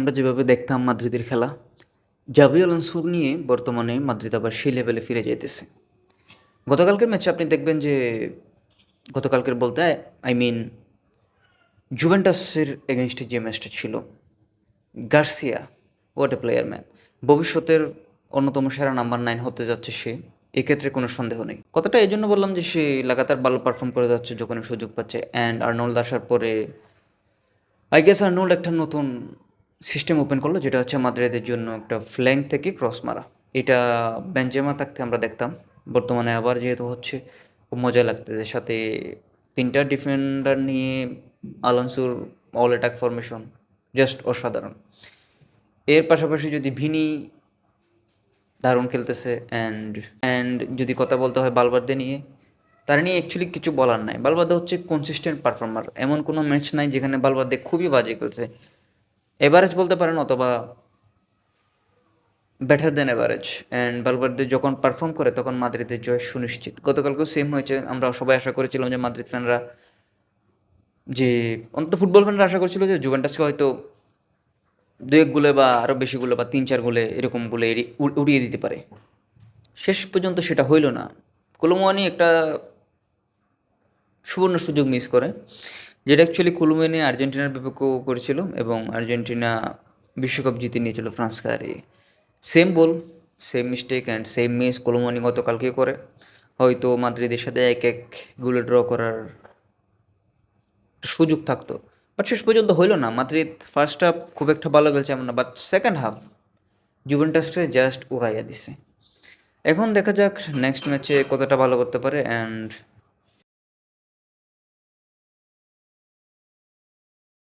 আমরা যেভাবে দেখতাম মাদ্রিদের খেলা, জাভি আলোনসো নিয়ে বর্তমানে মাদ্রিদ আবার সেই লেভেলে ফিরে যাইতেছে। গতকালকের ম্যাচে আপনি দেখবেন যে গতকালকের বলতে আই মিন জুভেন্টাসের এগেনস্টে যে ম্যাচটা ছিল, Garcia what a player man. ভবিষ্যতের অন্যতম সেরা নাম্বার 9 হতে যাচ্ছে সে, এক্ষেত্রে কোনো সন্দেহ নেই। কথাটা এই জন্য বললাম যে সে লাগাতার ভালো পারফর্ম করে যাচ্ছে যখনই সুযোগ পাচ্ছে। অ্যান্ড আর্নল্ড আসার পরে আই গেস আর্নল্ড একটা নতুন সিস্টেম ওপেন করলো, যেটা হচ্ছে মাদ্রিদের জন্য একটা ফ্ল্যাঙ্ক থেকে ক্রস মারা। এটা বেনজেমা থাকতে আমরা দেখতাম, বর্তমানে আবার যেহেতু হচ্ছে খুব মজা লাগতেছে। সাথে তিনটা ডিফেন্ডার নিয়ে আলোনসোর অল অ্যাটাক ফরমেশন জাস্ট অসাধারণ। এর পাশাপাশি যদি ভিনি দারুণ খেলতেছে। অ্যান্ড যদি কথা বলতে হয় বালবার্দে নিয়ে, তার নিয়ে অ্যাকচুয়ালি কিছু বলার নাই। বালবার্দে হচ্ছে কনসিস্টেন্ট পারফর্মার, এমন কোনো ম্যাচ নাই যেখানে বালবার্দে খুবই বাজে খেলছে। এভারেজ বলতে পারেন অথবা বেটার দেন এভারেজ। অ্যান্ড বালবার্দে যখন পারফর্ম করে তখন মাদ্রিদের জয় সুনিশ্চিত। গতকালকেও সেম হয়েছে। আমরা সবাই আশা করেছিলাম যে মাদ্রিদ ফ্যানরা, যে অন্তত ফুটবল ফ্যানরা আশা করছিল যে জুভেন্টাসকে হয়তো 2-1 গোলে বা আরও বেশি গোলে বা 3-4 গোলে এরকম গোলে উড়িয়ে দিতে পারে। শেষ পর্যন্ত সেটা হইল না। কোলোমুয়ানি একটা সুবর্ণ সুযোগ মিস করে, যেটা অ্যাকচুয়ালি কোলোমুয়ানি আর্জেন্টিনার বিপক্ষেও করেছিল এবং আর্জেন্টিনা বিশ্বকাপ জিতে নিয়েছিল ফ্রান্সকে হারিয়ে। Same ball, same mistake and same miss Kolo Muani গতকালকে করে। হয়তো মাদ্রিদের সাথে 1-1 গোলে ড্র করার সুযোগ থাকতো, বাট শেষ পর্যন্ত হইল না। মাদ্রিদ ফার্স্ট হাফ খুব একটা ভালো খেলছে এমন না, বাট সেকেন্ড হাফ জুভেন্টাসকে জাস্ট উড়াইয়া দিছে। এখন দেখা যাক নেক্সট ম্যাচে কতটা ভালো করতে পারে। অ্যান্ড